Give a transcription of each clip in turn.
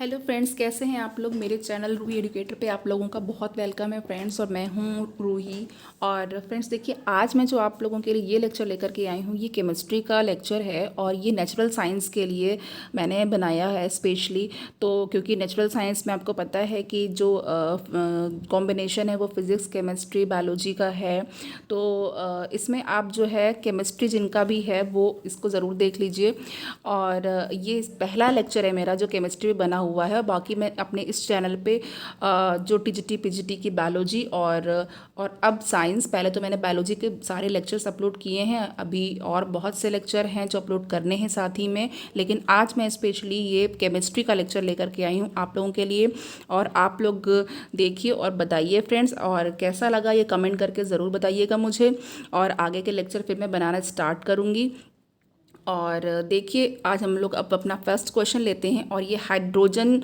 Hello friends, कैसे हैं आप लोग। मेरे चैनल रूही एजुकेटर पे आप लोगों का बहुत वेलकम है फ्रेंड्स। और मैं हूं रूही। और फ्रेंड्स देखिए, आज मैं जो आप लोगों के लिए ये लेक्चर लेकर के आई हूं, ये केमिस्ट्री का लेक्चर है और ये नेचुरल साइंस के लिए मैंने बनाया है स्पेशली। तो क्योंकि नेचुरल साइंस में आपको पता है कि जो कॉम्बिनेशन है वो फिज़िक्स, केमिस्ट्री, बायोलॉजी का है। तो इसमें आप जो है केमिस्ट्री जिनका भी है वो इसको ज़रूर देख लीजिए। और ये पहला लेक्चर है मेरा जो केमिस्ट्री में बना हुआ है। बाकी मैं अपने इस चैनल पे जो टीजीटी पीजीटी की बायोलॉजी और अब साइंस, पहले तो मैंने बायोलॉजी के सारे लेक्चर्स अपलोड किए हैं, अभी और बहुत से लेक्चर हैं जो अपलोड करने हैं साथ ही में। लेकिन आज मैं स्पेशली ये केमिस्ट्री का लेक्चर लेकर के आई हूँ आप लोगों के लिए। और आप लोग देखिए और बताइए फ्रेंड्स, और कैसा लगा ये कमेंट करके ज़रूर बताइएगा मुझे। और आगे के लेक्चर फिर मैं बनाना स्टार्ट करूँगी। और देखिए, आज हम लोग अब अपना फर्स्ट क्वेश्चन लेते हैं। और ये हाइड्रोजन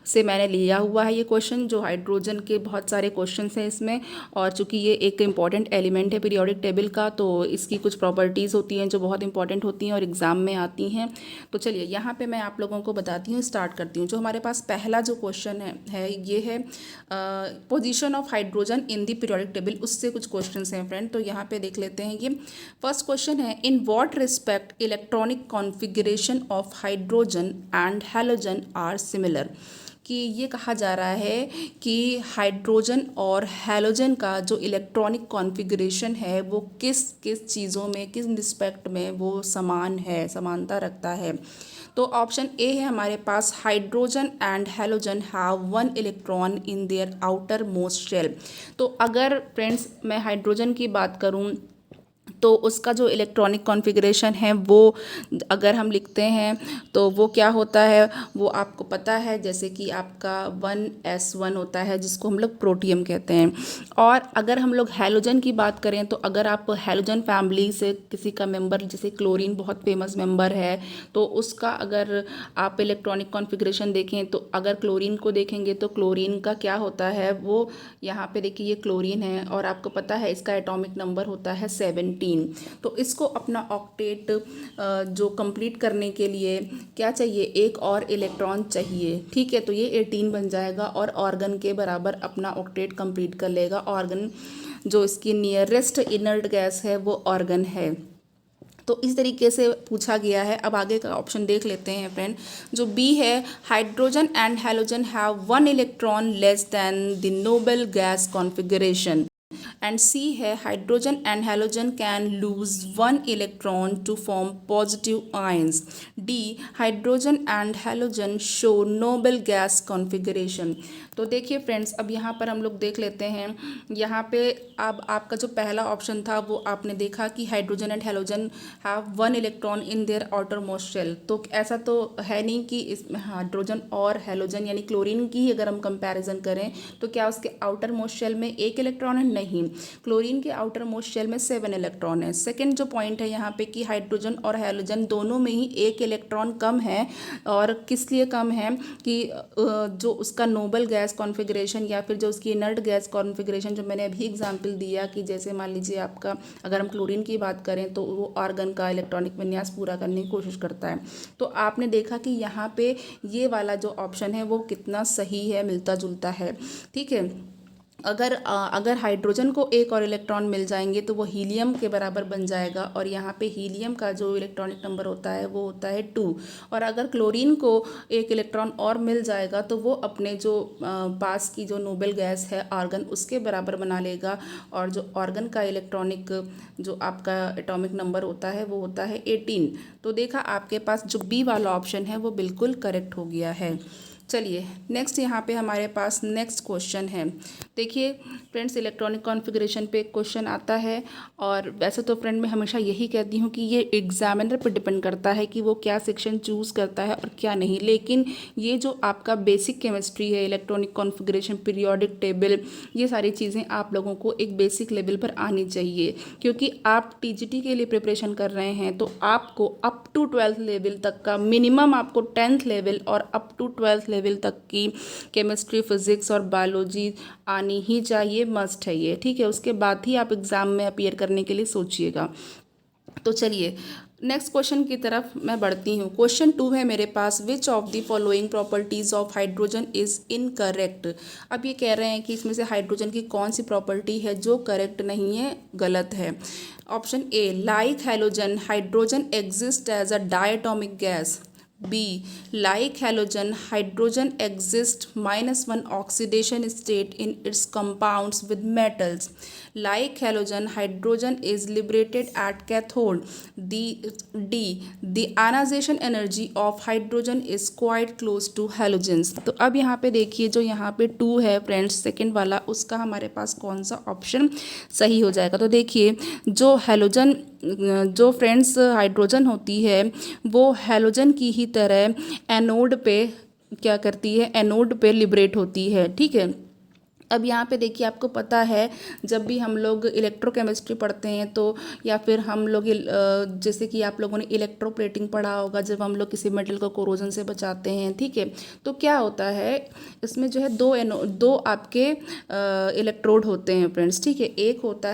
से मैंने लिया हुआ है ये क्वेश्चन, जो हाइड्रोजन के बहुत सारे क्वेश्चंस हैं इसमें। और चूंकि ये एक इम्पॉर्टेंट एलिमेंट है पीरियोडिक टेबल का, तो इसकी कुछ प्रॉपर्टीज़ होती हैं जो बहुत इंपॉर्टेंट होती हैं और एग्ज़ाम में आती हैं। तो चलिए यहाँ पे मैं आप लोगों को बताती हूँ, स्टार्ट करती हूँ। जो हमारे पास पहला जो क्वेश्चन है ये है position of hydrogen in the periodic table. उससे कुछ क्वेश्चन हैं फ्रेंड, तो यहाँ पे देख लेते हैं। ये फर्स्ट क्वेश्चन है, in what respect electronic configuration of hydrogen and halogen are similar. कि ये कहा जा रहा है कि हाइड्रोजन और हैलोजन का जो इलेक्ट्रॉनिक कॉन्फ़िगरेशन है वो किस किस चीज़ों में, किस रिस्पेक्ट में वो समान है, समानता रखता है। तो ऑप्शन ए है हमारे पास, hydrogen and halogen have one electron in their outer most shell. तो अगर फ्रेंड्स मैं हाइड्रोजन की बात करूं तो उसका जो इलेक्ट्रॉनिक कॉन्फ़िगरेशन है वो अगर हम लिखते हैं तो वो क्या होता है, वो आपको पता है। जैसे कि आपका 1s1 होता है जिसको हम लोग प्रोटियम कहते हैं। और अगर हम लोग हैलोजन की बात करें तो अगर आप हैलोजन फैमिली से किसी का मेंबर, जैसे क्लोरीन बहुत फेमस मेंबर है, तो उसका अगर आप इलेक्ट्रॉनिक कॉन्फ़िगरेशन देखें तो अगर क्लोरीन को देखेंगे तो क्लोरीन का क्या होता है, वो यहाँ पे देखिए ये क्लोरीन है और आपको पता है इसका एटॉमिक नंबर होता है 17। तो इसको अपना ऑक्टेट जो कंप्लीट करने के लिए क्या चाहिए, एक और इलेक्ट्रॉन चाहिए। ठीक है, तो ये 18 बन जाएगा और ऑर्गन के बराबर अपना ऑक्टेट कंप्लीट कर लेगा। ऑर्गन जो इसकी नियरेस्ट इनर्ट गैस है वो ऑर्गन है। तो इस तरीके से पूछा गया है। अब आगे का ऑप्शन देख लेते हैं फ्रेंड, जो बी है, hydrogen and halogen have one electron less than the noble gas configuration. And C है, hydrogen and halogen can lose one electron to form positive ions. D, hydrogen and halogen show noble gas configuration. तो देखिए friends, अब यहाँ पर हम लोग देख लेते हैं। यहाँ पे अब आपका जो पहला ऑप्शन था वो आपने देखा कि hydrogen and halogen have one electron in their outer most shell. तो ऐसा तो है नहीं कि इसमें हाइड्रोजन और हैलोजन यानी क्लोरीन की ही अगर हम कंपैरिजन करें तो क्या उसके आउटर मोस्ट शेल में एक इलेक्ट्रॉन है? नहीं, क्लोरीन के आउटर मोस्ट शेल में 7 इलेक्ट्रॉन है। सेकेंड जो पॉइंट है यहाँ पे कि हाइड्रोजन और हैलोजन दोनों में ही एक इलेक्ट्रॉन कम है। और किस लिए कम है कि जो उसका नोबल गैस कॉन्फ़िगरेशन या फिर जो उसकी इनर्ट गैस कॉन्फ़िगरेशन, जो मैंने अभी एग्जांपल दिया कि जैसे मान लीजिए आपका, अगर हम क्लोरीन की बात करें तो वो ऑर्गन का इलेक्ट्रॉनिक विन्यास पूरा करने की कोशिश करता है। तो आपने देखा कि यहाँ पे ये वाला जो ऑप्शन है वो कितना सही है, मिलता जुलता है। ठीक है, अगर हाइड्रोजन को एक और इलेक्ट्रॉन मिल जाएंगे तो वो हीलियम के बराबर बन जाएगा। और यहाँ पे हीलियम का जो इलेक्ट्रॉनिक नंबर होता है वो होता है 2। और अगर क्लोरीन को एक इलेक्ट्रॉन और मिल जाएगा तो वो अपने जो पास की जो नोबल गैस है आर्गन, उसके बराबर बना लेगा। और जो ऑर्गन का इलेक्ट्रॉनिक जो आपका एटॉमिक नंबर होता है वो होता है 18। तो देखा, आपके पास जो बी वाला ऑप्शन है वो बिल्कुल करेक्ट हो गया है। चलिए नेक्स्ट, यहाँ पे हमारे पास नेक्स्ट क्वेश्चन है। देखिए फ्रेंड्स, इलेक्ट्रॉनिक कॉन्फ़िगरेशन पे क्वेश्चन आता है। और वैसे तो फ्रेंड मैं हमेशा यही कहती हूँ कि ये एग्जामिनर पे डिपेंड करता है कि वो क्या सेक्शन चूज़ करता है और क्या नहीं। लेकिन ये जो आपका बेसिक केमिस्ट्री है, इलेक्ट्रॉनिक कॉन्फ़िगरेशन, पीरियोडिक टेबल, ये सारी चीज़ें आप लोगों को एक बेसिक लेवल पर आनी चाहिए। क्योंकि आप टीजीटी के लिए प्रिपरेशन कर रहे हैं तो आपको अप टू 12th लेवल तक का, मिनिमम आपको 10th लेवल और अप टू 12th लेवल तक की केमिस्ट्री, फिजिक्स और बायोलॉजी आनी ही चाहिए, मस्ट है ये। ठीक है, उसके बाद ही आप एग्ज़ाम में अपीयर करने के लिए सोचिएगा। तो चलिए नेक्स्ट क्वेश्चन की तरफ मैं बढ़ती हूँ। क्वेश्चन 2 है मेरे पास, which of the following properties of hydrogen is incorrect. अब ये कह रहे हैं कि इसमें से हाइड्रोजन की कौन सी प्रॉपर्टी है जो करेक्ट नहीं है, गलत है। Option A, like halogen hydrogen exist as a diatomic gas. B, like halogen hydrogen exists -1 oxidation state in its compounds with metals. Like halogen hydrogen is liberated at cathode. The ionization energy of hydrogen is quite close to halogens. तो अब यहाँ पे देखिए, जो यहाँ पे 2 है friends, second वाला, उसका हमारे पास कौन सा ऑप्शन सही हो जाएगा। तो देखिए, जो हैलोजन जो फ्रेंड्स हाइड्रोजन होती है वो हैलोजन की ही तरह एनोड पे क्या करती है, एनोड पे लिबरेट होती है, ठीक है। अब यहाँ पे देखिए, आपको पता है जब भी हम लोग इलेक्ट्रोकेमिस्ट्री पढ़ते हैं तो, या फिर हम लोग जैसे कि आप लोगों ने इलेक्ट्रोप्लेटिंग पढ़ा होगा, जब हम लोग किसी मेटल को कोरोजन से बचाते हैं, ठीक है, तो क्या होता है इसमें जो है दो आपके इलेक्ट्रोड होते हैं फ्रेंड्स, ठीक है। एक होता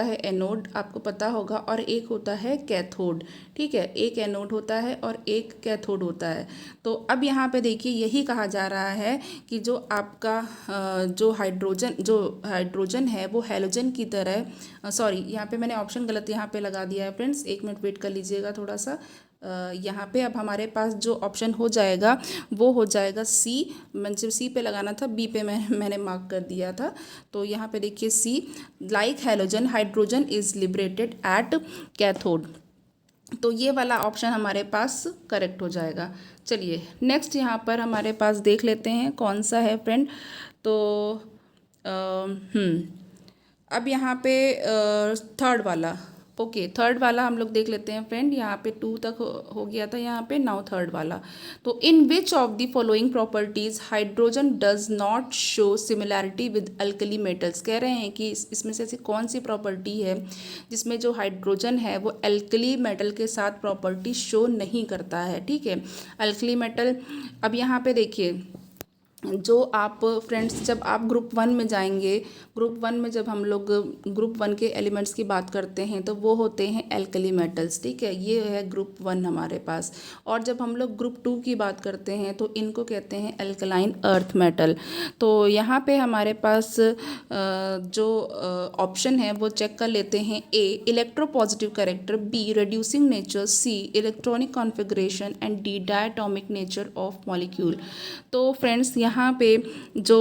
है एनोड, आपको पता होगा, और एक होता है कैथोड, ठीक है। एक एनोड होता है और एक कैथोड होता है। तो अब यहाँ पे देखिए, यही कहा जा रहा है कि जो आपका जो हाइड्रोजन है वो हैलोजन की तरह, सॉरी यहाँ पे मैंने ऑप्शन गलत यहाँ पे लगा दिया है फ्रेंड्स, 1 मिनट वेट कर लीजिएगा थोड़ा सा। यहाँ पे अब हमारे पास जो ऑप्शन हो जाएगा वो हो जाएगा सी। मुझे सी पे लगाना था, बी पे मैंने मार्क कर दिया था। तो यहाँ पे देखिए C, like halogen hydrogen is liberated at cathode. तो ये वाला ऑप्शन हमारे पास करेक्ट हो जाएगा। चलिए नेक्स्ट यहाँ पर हमारे पास देख लेते हैं कौन सा है फ्रेंड। तो अब यहाँ पे थर्ड वाला, ओके, थर्ड वाला हम लोग देख लेते हैं फ्रेंड। यहाँ पे 2 तक हो गया था, यहाँ पे नाउ थर्ड वाला। तो in which of the following properties hydrogen does not show similarity with alkali metals. कह रहे हैं कि इसमें से ऐसी कौन सी प्रॉपर्टी है जिसमें जो हाइड्रोजन है वो अल्कली मेटल के साथ प्रॉपर्टी शो नहीं करता है, ठीक है। अल्कली मेटल, अब यहाँ पे देखिए, जो आप फ्रेंड्स जब आप ग्रुप 1 में जाएंगे, ग्रुप 1 में जब हम लोग ग्रुप 1 के एलिमेंट्स की बात करते हैं तो वो होते हैं एल्कली मेटल्स, ठीक है। ये है ग्रुप 1 हमारे पास। और जब हम लोग ग्रुप 2 की बात करते हैं तो इनको कहते हैं एल्कलाइन अर्थ मेटल। तो यहाँ पे हमारे पास जो ऑप्शन है वो चेक कर लेते हैं। A, electropositive character, B, reducing nature, C, electronic configuration, and D, diatomic nature of molecule. तो फ्रेंड्स यहाँ पे जो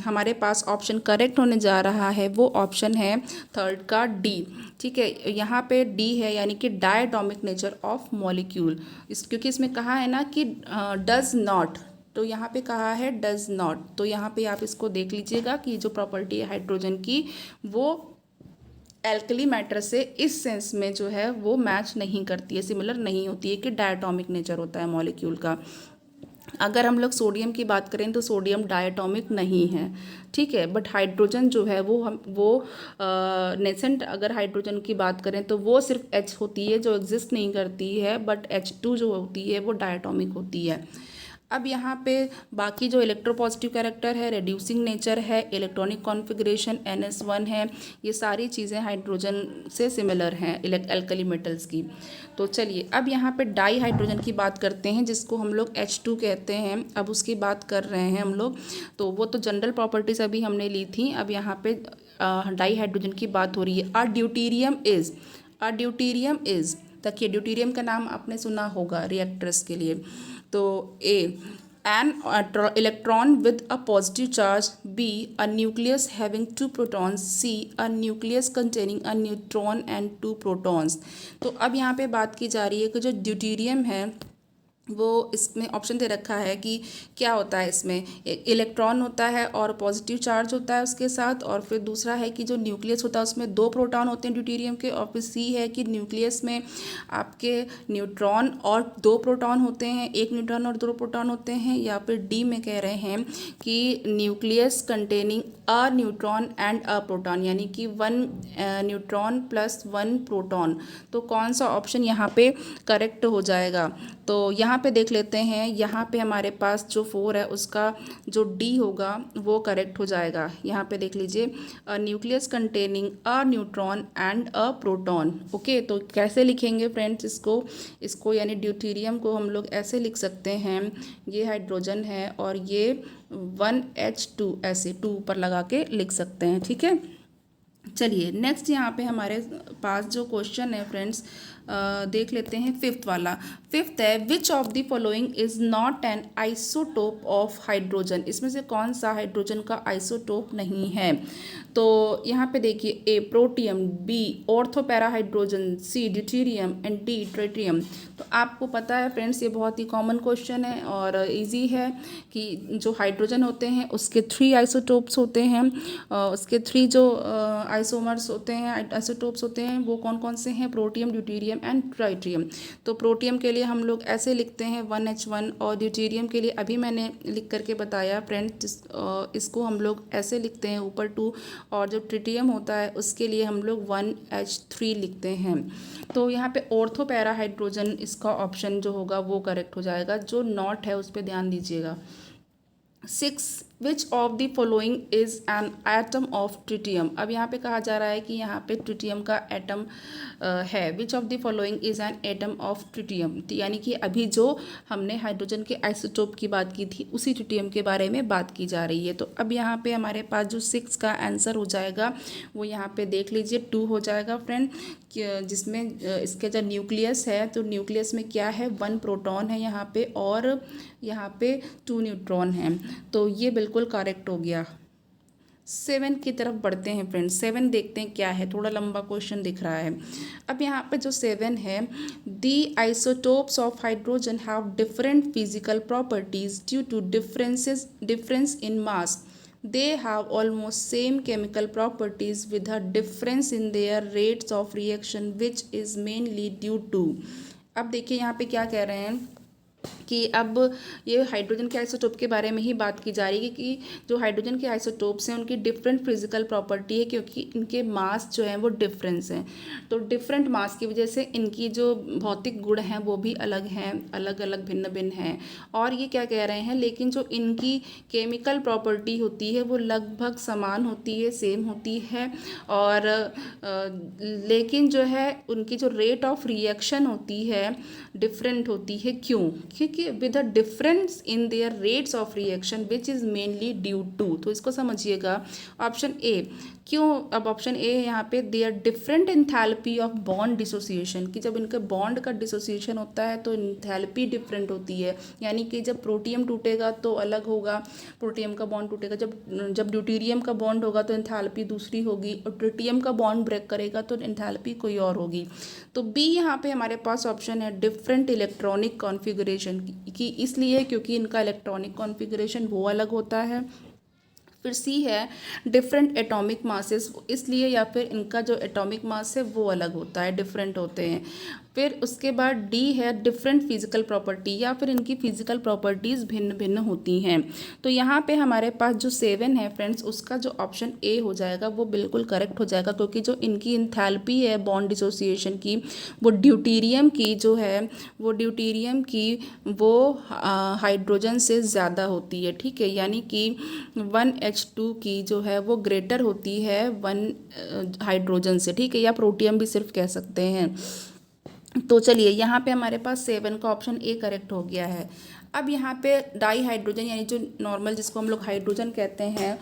हमारे पास ऑप्शन करेक्ट होने जा रहा है वो ऑप्शन है थर्ड का डी, ठीक है। यहाँ पे डी है, यानी कि डायटोमिक नेचर ऑफ मॉलिक्यूल। क्योंकि इसमें कहा है ना कि डज नॉट, तो यहाँ पे कहा है डज नॉट। तो यहाँ पे आप इसको देख लीजिएगा कि जो प्रॉपर्टी है हाइड्रोजन की वो एल्कली मैटर से इस सेंस में जो है वो मैच नहीं करती है, सिमिलर नहीं होती है कि डायटोमिक नेचर होता है मॉलिक्यूल का। अगर हम लोग सोडियम की बात करें तो सोडियम डायटोमिक नहीं है, ठीक है। बट हाइड्रोजन जो है वो नेसेंट, अगर हाइड्रोजन की बात करें तो वो सिर्फ H होती है जो एग्जिस्ट नहीं करती है, बट H2 जो होती है वो डायटोमिक होती है। अब यहाँ पे बाकी जो इलेक्ट्रोपॉजिटिव कैरेक्टर है, रिड्यूसिंग नेचर है, इलेक्ट्रॉनिक कॉन्फ़िगरेशन NS1 है, ये सारी चीज़ें हाइड्रोजन से सिमिलर हैं एल्कली मेटल्स की। तो चलिए अब यहाँ पे डाई हाइड्रोजन की बात करते हैं, जिसको हम लोग H2 कहते हैं। अब उसकी बात कर रहे हैं हम लोग, तो वो तो जनरल प्रॉपर्टीज़ अभी हमने ली थी। अब यहाँ पे डाई हाइड्रोजन की बात हो रही है। अ ड्यूटीरियम इज़, देखिए ड्यूटीरियम का नाम आपने सुना होगा रिएक्टर्स के लिए। तो ए, an electron with a positive charge, B, a nucleus having 2 protons, C, a nucleus containing a neutron and 2 protons। तो अब यहाँ पे बात की जा रही है कि जो ड्यूटीरियम है वो, इसमें ऑप्शन दे रखा है कि क्या होता है, इसमें इलेक्ट्रॉन होता है और पॉजिटिव चार्ज होता है उसके साथ, और फिर दूसरा है कि जो न्यूक्लियस होता है उसमें 2 प्रोटॉन होते हैं ड्यूटीरियम के, और फिर सी है कि न्यूक्लियस में आपके न्यूट्रॉन और 2 प्रोटॉन होते हैं, 1 न्यूट्रॉन और 2 प्रोटॉन होते हैं। या फिर डी में कह रहे हैं कि nucleus containing a neutron and a proton, यानी कि 1 न्यूट्रॉन प्लस 1 प्रोटॉन। तो कौन सा ऑप्शन यहाँ पे करेक्ट हो जाएगा? तो यहाँ पे देख लेते हैं, यहाँ पे हमारे पास जो 4 है उसका जो डी होगा वो करेक्ट हो जाएगा। यहाँ पे देख लीजिए, a nucleus containing a neutron and a proton. Okay, तो कैसे लिखेंगे फ्रेंड्स इसको यानी ड्यूटेरियम को हम लोग ऐसे लिख सकते हैं, ये हाइड्रोजन है और ये 1H2 ऐसे 2 ऊपर लगा के लिख सकते हैं। ठीक है, चलिए नेक्स्ट यहाँ पे हमारे पास जो क्वेश्चन है फ्रेंड्स, देख लेते हैं फिफ्थ वाला। फिफ्थ है, which of the following is not an isotope of hydrogen. इसमें से कौन सा हाइड्रोजन का आइसोटोप नहीं है? तो यहाँ पे देखिए, A protium, B ortho para hydrogen, C deuterium and D tritium. तो आपको पता है फ्रेंड्स, ये बहुत ही कॉमन क्वेश्चन है और इजी है कि जो हाइड्रोजन होते हैं उसके 3 आइसोटोप्स होते हैं, उसके 3 जो आइसोमर्स होते हैं, आइसोटोप्स होते हैं, वो कौन कौन से हैं? Protium, deuterium and tritium. तो प्रोटियम के लिए हम लोग ऐसे लिखते हैं 1H1, और ड्यूटेरियम के लिए अभी मैंने लिख करके बताया फ्रेंड्स, इसको हम लोग ऐसे लिखते हैं ऊपर 2, और जो ट्रिटियम होता है उसके लिए हम लोग 1H3 लिखते हैं। तो यहाँ पे ऑर्थो पैरा हाइड्रोजन इसका ऑप्शन जो होगा वो करेक्ट हो जाएगा। जो नॉट है उस पर ध्यान दीजिएगा। 6, विच of the following is an atom of tritium. अब यहाँ पे कहा जा रहा है कि यहाँ पे ट्रिटियम का एटम है। Which of the following is an atom of tritium, यानी कि अभी जो हमने हाइड्रोजन के आइसोटोप की बात की थी उसी ट्रिटियम के बारे में बात की जा रही है। तो अब यहाँ पे हमारे पास जो 6 का आंसर हो जाएगा वो यहाँ पे देख लीजिए 2 हो जाएगा फ्रेंड, जिसमें इसके जो न्यूक्लियस है, तो न्यूक्लियस में क्या है? 1 प्रोटॉन है यहाँ पे और यहाँ पे 2 न्यूट्रॉन हैं। तो ये बिल्कुल करेक्ट हो गया। 7 की तरफ बढ़ते हैं फ्रेंड्स। 7 देखते हैं क्या है, थोड़ा लंबा क्वेश्चन दिख रहा है। अब यहाँ पे जो 7 है, the isotopes of hydrogen have different physical properties due to difference in mass. They have almost same chemical properties with a difference in their rates of reaction which is mainly due to। अब देखिए यहाँ पे क्या कह रहे हैं कि अब ये हाइड्रोजन के आइसोटोप के बारे में ही बात की जा रही है कि जो हाइड्रोजन के आइसोटोप्स हैं उनकी डिफरेंट फिजिकल प्रॉपर्टी है, क्योंकि इनके मास जो हैं वो डिफरेंस हैं। तो डिफरेंट मास की वजह से इनकी जो भौतिक गुण हैं वो भी अलग हैं, अलग अलग भिन्न भिन्न हैं। और ये क्या कह रहे हैं, लेकिन जो इनकी केमिकल प्रॉपर्टी होती है वो लगभग समान होती है, सेम होती है। और लेकिन जो है उनकी जो रेट ऑफ रिएक्शन होती है डिफरेंट होती है। क्यों? क्योंकि with a difference in their rates of reaction which is mainly due to. तो इसको समझिएगा, ऑप्शन ए। क्यों? अब ऑप्शन ए है यहाँ पे, their different enthalpy of bond dissociation, कि जब इनके बॉन्ड का डिसोसिएशन होता है तो इंथैल्पी डिफरेंट होती है। यानी कि जब प्रोटियम टूटेगा तो अलग होगा, प्रोटियम का बॉन्ड टूटेगा। जब ड्यूटेरियम का बॉन्ड होगा तो इंथैल्पी दूसरी होगी, और ट्रिटियम का बॉन्ड ब्रेक करेगा तो इंथैल्पी कोई और होगी। तो बी यहाँ पे हमारे पास ऑप्शन है, डिफरेंट इलेक्ट्रॉनिक कॉन्फ़िगरेशन की, इसलिए क्योंकि इनका इलेक्ट्रॉनिक कॉन्फ़िगरेशन वो अलग होता है। फिर सी है डिफरेंट एटॉमिक मासेस, इसलिए या फिर इनका जो एटॉमिक मास है वो अलग होता है, डिफरेंट होते हैं। फिर उसके बाद डी है डिफरेंट फिजिकल प्रॉपर्टी, या फिर इनकी फिजिकल प्रॉपर्टीज़ भिन्न भिन्न होती हैं। तो यहाँ पे हमारे पास जो 7 है फ्रेंड्स, उसका जो ऑप्शन ए हो जाएगा वो बिल्कुल करेक्ट हो जाएगा, क्योंकि जो इनकी इंथैल्पी है बॉन्ड डिसोसिएशन की वो ड्यूटेरियम की जो है वो हाइड्रोजन से ज़्यादा होती है। ठीक है, यानी कि 1H2 की जो है वो ग्रेटर होती है 1 हाइड्रोजन से। ठीक है, या प्रोटियम भी सिर्फ कह सकते हैं। तो चलिए यहाँ पे हमारे पास 7 का ऑप्शन ए करेक्ट हो गया है। अब यहाँ पे डाई हाइड्रोजन, यानी जो नॉर्मल जिसको हम लोग हाइड्रोजन कहते हैं,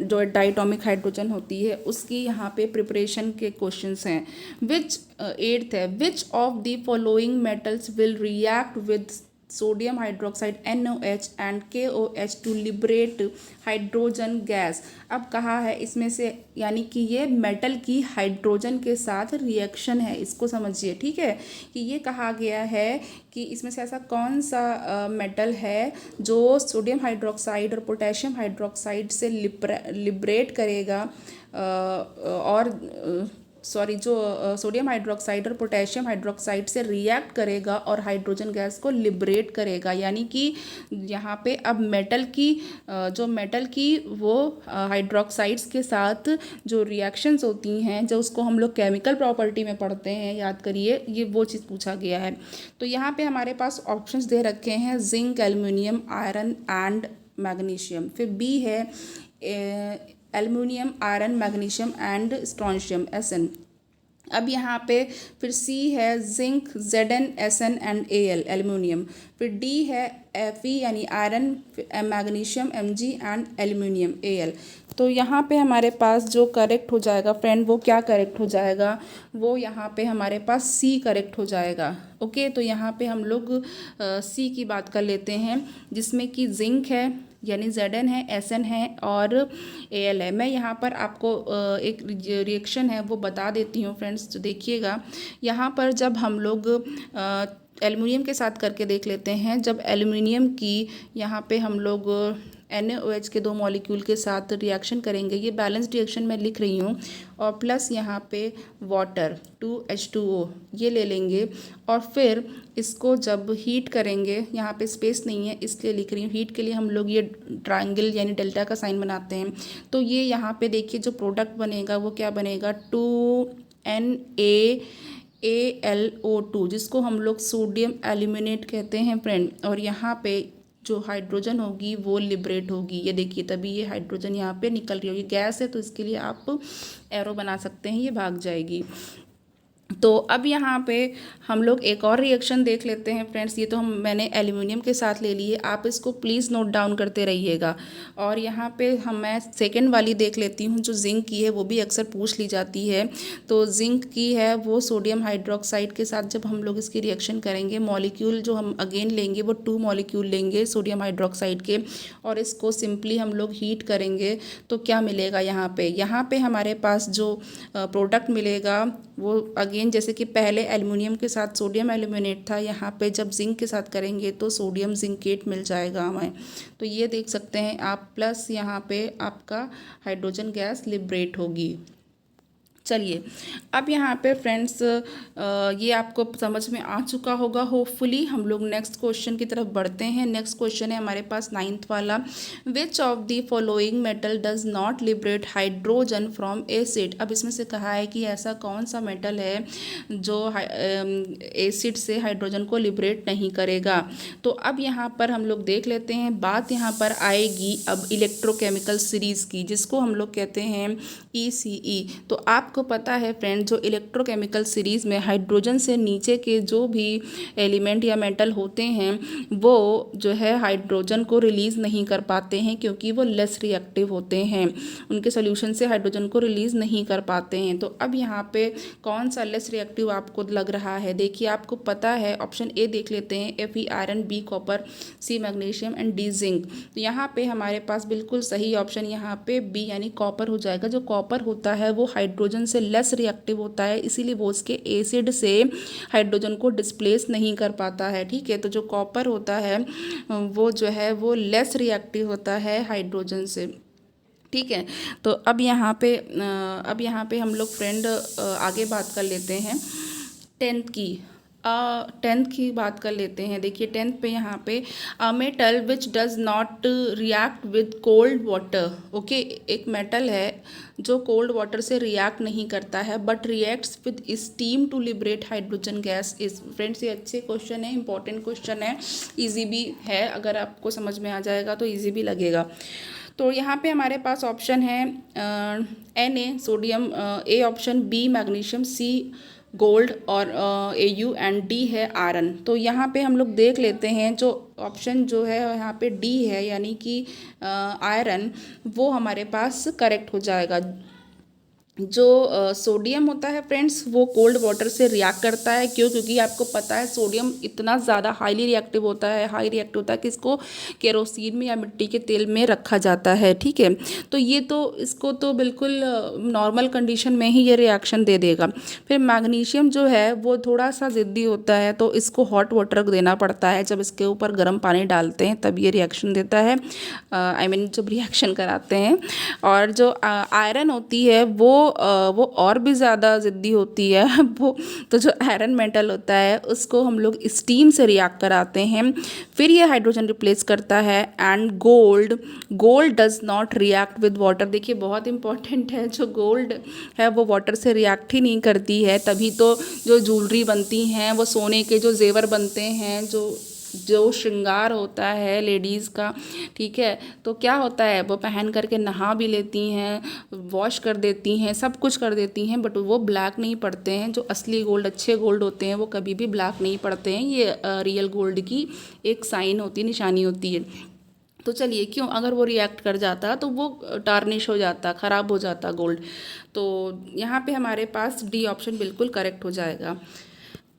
जो डाइटोमिक हाइड्रोजन होती है, उसकी यहाँ पे प्रिपरेशन के क्वेश्चंस हैं। विच 8th है, which of the following metals will react with sodium hydroxide NOH and KOH to liberate hydrogen gas. अब कहा है इसमें से, यानी कि ये मेटल की हाइड्रोजन के साथ रिएक्शन है, इसको समझिए। ठीक है, कि ये कहा गया है कि इसमें से ऐसा कौन सा मेटल है जो सोडियम हाइड्रोक्साइड और पोटेशियम हाइड्रोक्साइड से लिबरेट करेगा और सॉरी जो सोडियम हाइड्रोक्साइड और पोटेशियम हाइड्रोक्साइड से रिएक्ट करेगा और हाइड्रोजन गैस को लिबरेट करेगा। यानी कि यहाँ पे अब जो मेटल की वो हाइड्रोक्साइड्स के साथ जो रिएक्शंस होती हैं, जो उसको हम लोग केमिकल प्रॉपर्टी में पढ़ते हैं, याद करिए, ये वो चीज़ पूछा गया है। तो यहाँ पे हमारे पास ऑप्शंस दे रखे हैं zinc, aluminium, iron and magnesium. फिर बी है aluminium, iron, magnesium and strontium, Sn। अब यहाँ पे फिर सी है zinc, Zn, Sn and Al, aluminium. फिर डी है Fe यानी iron, magnesium Mg and aluminium Al। तो यहाँ पे हमारे पास जो करेक्ट हो जाएगा फ्रेंड, वो क्या करेक्ट हो जाएगा, वो यहाँ पे हमारे पास सी करेक्ट हो जाएगा। ओके, तो यहाँ पे हम लोग सी की बात कर लेते हैं, जिसमें कि जिंक है यानी Zn है, Sn है और Al है। मैं यहाँ पर आपको एक रिएक्शन है वो बता देती हूँ फ्रेंड्स, तो देखिएगा। यहाँ पर जब हम लोग एल्युमिनियम के साथ करके देख लेते हैं। जब एल्युमिनियम की यहाँ पे हम लोग NaOH के 2 मॉलिक्यूल के साथ रिएक्शन करेंगे, ये बैलेंस रिएक्शन मैं लिख रही हूँ, और प्लस यहाँ पे वाटर 2H2O ये ले लेंगे, और फिर इसको जब हीट करेंगे, यहाँ पे स्पेस नहीं है इसलिए लिख रही हूँ, हीट के लिए हम लोग ये ट्रायंगल यानी डेल्टा का साइन बनाते हैं। तो ये यहाँ पे देखिए जो प्रोडक्ट बनेगा वो क्या बनेगा, 2NaAlO2, जिसको हम लोग सोडियम एल्यूमिनेट कहते हैं फ्रेंड। और यहाँ पे जो हाइड्रोजन होगी वो लिबरेट होगी, ये देखिए, तभी ये हाइड्रोजन यहाँ पे निकल रही होगी। गैस है तो इसके लिए आप एरो बना सकते हैं, ये भाग जाएगी। तो अब यहाँ पे हम लोग एक और रिएक्शन देख लेते हैं फ्रेंड्स। ये तो मैंने एल्युमिनियम के साथ ले लिए, आप इसको प्लीज़ नोट डाउन करते रहिएगा। और यहाँ पे मैं सेकंड वाली देख लेती हूँ, जो जिंक की है, वो भी अक्सर पूछ ली जाती है। तो जिंक की है वो सोडियम हाइड्रोक्साइड के साथ जब हम लोग इसकी रिएक्शन करेंगे, मॉलिक्यूल जो हम अगेन लेंगे वो 2 मॉलिक्यूल लेंगे सोडियम हाइड्रोक्साइड के, और इसको सिंपली हम लोग हीट करेंगे तो क्या मिलेगा यहाँ पे हमारे पास जो प्रोडक्ट मिलेगा वो अगेन जैसे कि पहले एल्युमिनियम के साथ सोडियम एल्यूमिनेट था, यहाँ पे जब जिंक के साथ करेंगे तो सोडियम जिंकेट मिल जाएगा हमें। तो ये देख सकते हैं आप, प्लस यहाँ पे आपका हाइड्रोजन गैस लिबरेट होगी। चलिए, अब यहाँ पे फ्रेंड्स ये आपको समझ में आ चुका होगा होपफुली। हम लोग नेक्स्ट क्वेश्चन की तरफ बढ़ते हैं। नेक्स्ट क्वेश्चन है हमारे पास 9th वाला, विच of the following metal does not liberate hydrogen from acid. अब इसमें से कहा है कि ऐसा कौन सा मेटल है जो एसिड से हाइड्रोजन को लिबरेट नहीं करेगा। तो अब यहाँ पर हम लोग देख लेते हैं, बात यहाँ पर आएगी अब इलेक्ट्रोकेमिकल सीरीज़ की, जिसको हम लोग कहते हैं ECE। तो आप को पता है फ्रेंड, जो इलेक्ट्रोकेमिकल सीरीज़ में हाइड्रोजन से नीचे के जो भी एलिमेंट या मेटल होते हैं वो जो है हाइड्रोजन को रिलीज़ नहीं कर पाते हैं, क्योंकि वो लेस रिएक्टिव होते हैं, उनके सोल्यूशन से हाइड्रोजन को रिलीज़ नहीं कर पाते हैं। तो अब यहाँ पे कौन सा लेस रिएक्टिव आपको लग रहा है, देखिए आपको पता है। ऑप्शन ए देख लेते हैं, Fe iron, B copper, C magnesium and D zinc. तो यहाँ पे हमारे पास बिल्कुल सही ऑप्शन यहाँ पे बी यानी कॉपर हो जाएगा। जो कॉपर होता है वो हाइड्रोजन से लेस रिएक्टिव होता है, इसीलिए वो उसके एसिड से हाइड्रोजन को डिस्प्लेस नहीं कर पाता है। ठीक है, तो जो कॉपर होता है वो जो है वो लेस रिएक्टिव होता है हाइड्रोजन से। ठीक है, तो अब यहाँ पे हम लोग फ्रेंड आगे बात कर लेते हैं 10th की बात कर लेते हैं। देखिए 10th पे यहाँ पे metal which does not react with cold water. Okay, एक मेटल है जो कोल्ड वाटर से रिएक्ट नहीं करता है but reacts with steam to liberate hydrogen gas is. Friends ये अच्छे क्वेश्चन है, इंपॉर्टेंट क्वेश्चन है, ईजी भी है, अगर आपको समझ में आ जाएगा तो ईजी भी लगेगा। तो यहाँ पे हमारे पास ऑप्शन है Na sodium, A option, B magnesium, C gold और Au एंड डी है आयरन। तो यहाँ पे हम लोग देख लेते हैं, जो ऑप्शन जो है यहाँ पे डी है यानी कि आयरन, वो हमारे पास करेक्ट हो जाएगा। जो सोडियम होता है फ्रेंड्स वो कोल्ड वाटर से रिएक्ट करता है, क्यों, क्योंकि आपको पता है सोडियम इतना ज़्यादा हाई रिएक्टिव होता है कि इसको केरोसिन में या मिट्टी के तेल में रखा जाता है। ठीक है, तो ये तो इसको तो बिल्कुल नॉर्मल कंडीशन में ही ये रिएक्शन दे देगा। फिर मैग्नीशियम जो है वो थोड़ा सा ज़िद्दी होता है, तो इसको हॉट वाटर देना पड़ता है, जब इसके ऊपर गर्म पानी डालते हैं तब ये रिएक्शन देता है, जब रिएक्शन कराते हैं। और जो आयरन होती है वो वो और भी ज़्यादा ज़िद्दी होती है वो तो जो आयरन मेटल होता है उसको हम लोग स्टीम से रिएक्ट कराते हैं, फिर ये हाइड्रोजन रिप्लेस करता है। And gold does not react with water. देखिए बहुत इंपॉर्टेंट है, जो गोल्ड है वो वाटर से रिएक्ट ही नहीं करती है, तभी तो जो ज्वेलरी बनती हैं, वो सोने के जो जेवर बनते हैं, जो श्रृंगार होता है लेडीज़ का, ठीक है, तो क्या होता है वो पहन करके नहा भी लेती हैं, वॉश कर देती हैं, सब कुछ कर देती हैं, बट वो ब्लैक नहीं पड़ते हैं। जो असली गोल्ड, अच्छे गोल्ड होते हैं, वो कभी भी ब्लैक नहीं पड़ते हैं। ये रियल गोल्ड की एक साइन होती है, निशानी होती है। तो चलिए, क्यों, अगर वो रिएक्ट कर जाता तो वो टार्निश हो जाता, ख़राब हो जाता गोल्ड। तो यहाँ पे हमारे पास डी ऑप्शन बिल्कुल करेक्ट हो जाएगा।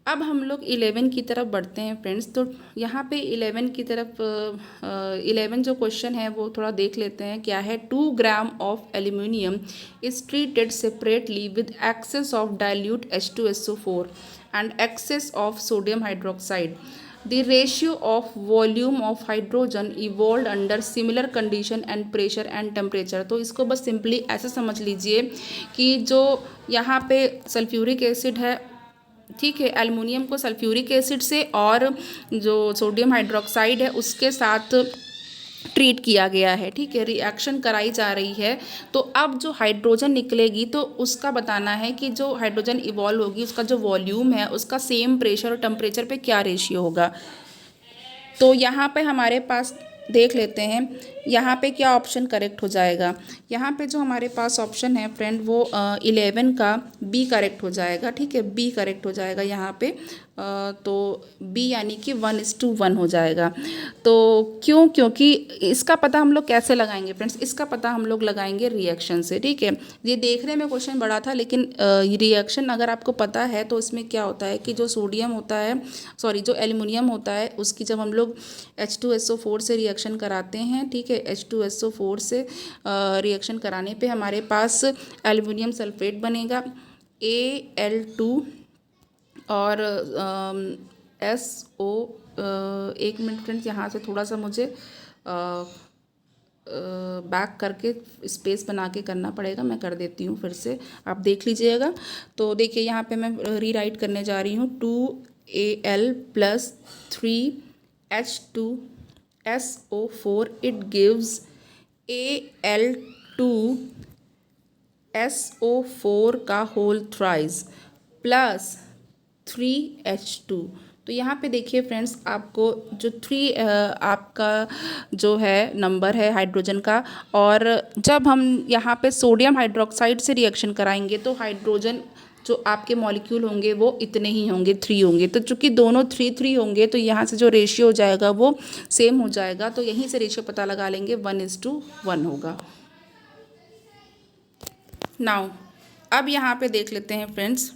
अब हम लोग 11 की तरफ बढ़ते हैं फ्रेंड्स। तो यहाँ पे 11 की तरफ 11 जो क्वेश्चन है वो थोड़ा देख लेते हैं क्या है। 2 gram of aluminium is treated separately with excess of dilute H2SO4 and excess of sodium hydroxide. The ratio of volume of hydrogen evolved under similar condition and pressure and temperature। तो इसको बस सिंपली ऐसे समझ लीजिए कि जो यहाँ पे सल्फ्यूरिक एसिड है, ठीक है, एल्युमिनियम को सल्फ्यूरिक एसिड से और जो सोडियम हाइड्रोक्साइड है उसके साथ ट्रीट किया गया है, ठीक है, रिएक्शन कराई जा रही है। तो अब जो हाइड्रोजन निकलेगी तो उसका बताना है कि जो हाइड्रोजन इवॉल्व होगी उसका जो वॉल्यूम है उसका सेम प्रेशर और टेम्परेचर पे क्या रेशियो होगा। तो यहाँ पे हमारे पास देख लेते हैं यहाँ पे क्या ऑप्शन करेक्ट हो जाएगा। यहाँ पे जो हमारे पास ऑप्शन है फ्रेंड वो 11 का बी करेक्ट हो जाएगा, ठीक है, बी करेक्ट हो जाएगा यहाँ पे। तो बी यानी कि 1:1 हो जाएगा। तो क्यों, क्योंकि इसका पता हम लोग कैसे लगाएंगे फ्रेंड्स, इसका पता हम लोग लगाएंगे रिएक्शन से, ठीक है। ये देखने में क्वेश्चन बड़ा था, लेकिन रिएक्शन अगर आपको पता है तो इसमें क्या होता है कि जो सोडियम होता है, सॉरी जो एल्युमिनियम होता है, उसकी जब हम लोग H2SO4 से रिएक्शन कराते हैं, ठीक है, H2SO4 से रिएक्शन कराने पे हमारे पास एल्युमिनियम सल्फेट बनेगा Al2 और SO। एक मिनट फ्रेंड्स, यहाँ से थोड़ा सा मुझे बैक करके स्पेस बना के करना पड़ेगा, मैं कर देती हूँ फिर से, आप देख लीजिएगा। तो देखिए यहाँ पे मैं रीराइट करने जा रही हूँ 2Al + 3H2SO4 it gives Al2SO4 का होल थ्राइस प्लस 3H2। तो यहाँ पे देखिए फ्रेंड्स, आपको जो 3 आपका जो है नंबर है हाइड्रोजन का, और जब हम यहाँ पे सोडियम हाइड्रोक्साइड से रिएक्शन कराएंगे तो हाइड्रोजन जो आपके मॉलिक्यूल होंगे वो इतने ही होंगे, 3 होंगे। तो चूंकि दोनों 3 होंगे तो यहाँ से जो रेशियो हो जाएगा वो सेम हो जाएगा। तो यहीं से रेशियो पता लगा लेंगे, 1:1 होगा। नाउ अब यहाँ पे देख लेते हैं फ्रेंड्स।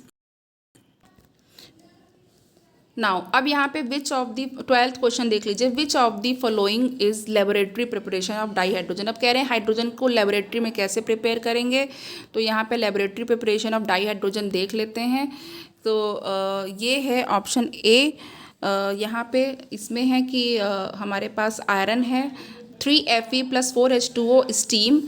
नाउ अब यहाँ पे which of the 12th question देख लीजिए, which of the following is laboratory preparation of di hydrogen. अब कह रहे हैं हाइड्रोजन को लेबोरेटरी में कैसे प्रिपेयर करेंगे, तो यहाँ पे laboratory preparation of di hydrogen देख लेते हैं। तो ये है ऑप्शन ए। यहाँ पे इसमें है कि हमारे पास आयरन है, 3Fe + 4H2O steam,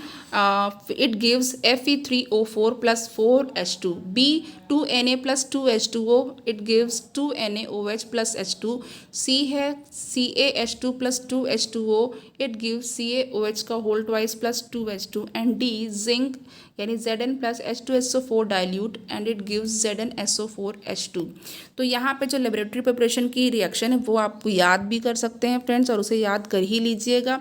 it gives Fe3O4 + 4H2। B 2Na + 2H2O, it gives 2NaOH + H2। C है CaH2 + 2H2O, it gives CaOH का whole twice + 2H2। And D zinc यानी Zn + H2SO4 dilute and it gives ZnSO4H2। तो यहाँ पे जो laboratory preparation की reaction है वो आप याद भी कर सकते हैं फ्रेंड्स, और उसे याद कर ही लीजिएगा।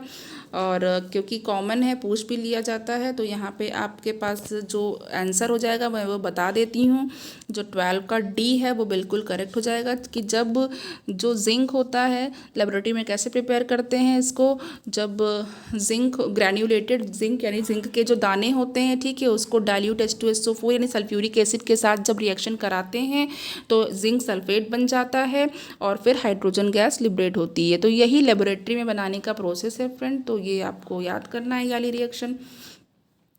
और क्योंकि कॉमन है, पूछ भी लिया जाता है, तो यहाँ पे आपके पास जो आंसर हो जाएगा मैं वो बता देती हूँ। जो 12 का डी है वो बिल्कुल करेक्ट हो जाएगा कि जब जो जिंक होता है लेबोरेटरी में कैसे प्रिपेयर करते हैं इसको, जब जिंक ग्रैन्युलेटेड जिंक यानी जिंक के जो दाने होते हैं, ठीक है, उसको डाइल्यूट H2SO4 यानी सल्फ्यूरिक एसिड के साथ जब रिएक्शन कराते हैं तो जिंक सल्फेट बन जाता है और फिर हाइड्रोजन गैस लिबरेट होती है। तो यही लेबोरेटरी में बनाने का प्रोसेस है फ्रेंड, तो ये आपको याद करना है ये वाली रिएक्शन।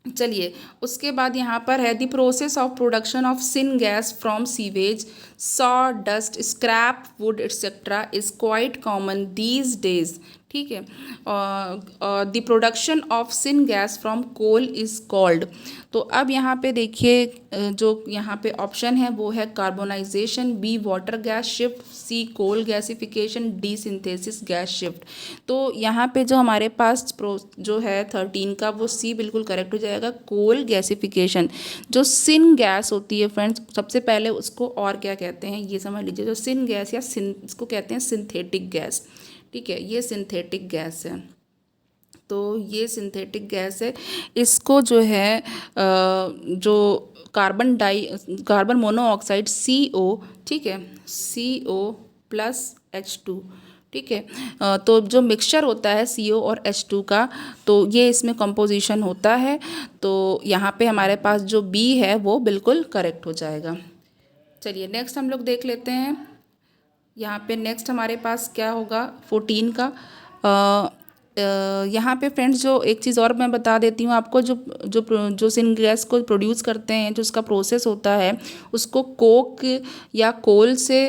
चलिए उसके बाद यहाँ पर है the process of production of syn gas from sewage, saw dust, scrap wood etcetera is quite common these days. ठीक है। The production of syn gas from coal is called. तो अब यहाँ पे देखिए जो यहाँ पे ऑप्शन है वो है carbonisation, B water gas shift, C coal gasification, D synthesis gas shift. तो यहाँ पे जो हमारे पास जो है 13 का वो सी बिल्कुल करेक्ट हो जाएगा, कोल गैसिफिकेशन। जो सिन गैस होती है फ्रेंड्स, सबसे पहले उसको और क्या कहते हैं ये समझ लीजिए। जो सिन गैस या इसको कहते हैं सिंथेटिक गैस, ठीक है, ये सिंथेटिक गैस है। तो ये सिंथेटिक गैस है, इसको जो है जो कार्बन मोनोऑक्साइड CO, ठीक है, CO प्लस H2, ठीक है। तो जो मिक्सचर होता है CO और H2 का, तो ये इसमें कंपोजिशन होता है। तो यहाँ पे हमारे पास जो B है वो बिल्कुल करेक्ट हो जाएगा। चलिए नेक्स्ट हम लोग देख लेते हैं। यहाँ पे नेक्स्ट हमारे पास क्या होगा 14 का। यहाँ पे फ्रेंड्स जो एक चीज़ और मैं बता देती हूँ आपको, जो सिन गैस को प्रोड्यूस करते हैं, जो उसका प्रोसेस होता है उसको कोक या कोल से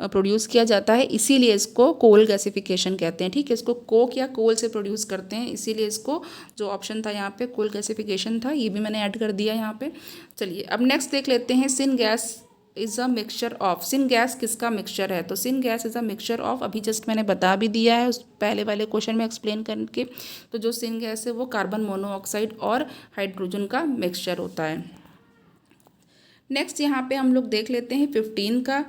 प्रोड्यूस किया जाता है, इसीलिए इसको कोल गैसिफिकेशन कहते हैं, ठीक है। इसको कोक या कोल से प्रोड्यूस करते हैं, इसीलिए इसको जो ऑप्शन था यहाँ पे कोल गैसिफिकेशन था, ये भी मैंने ऐड कर दिया यहाँ पे। चलिए अब नेक्स्ट देख लेते हैं। Syn gas is a mixture of, syn gas किसका मिक्सचर है? तो syn gas is a mixture of, अभी जस्ट मैंने बता भी दिया है उस पहले वाले क्वेश्चन में एक्सप्लेन करके। तो जो सिन गैस है वो कार्बन मोनोऑक्साइड और हाइड्रोजन का मिक्सचर होता है। नेक्स्ट यहाँ पे हम लोग देख लेते हैं 15 का।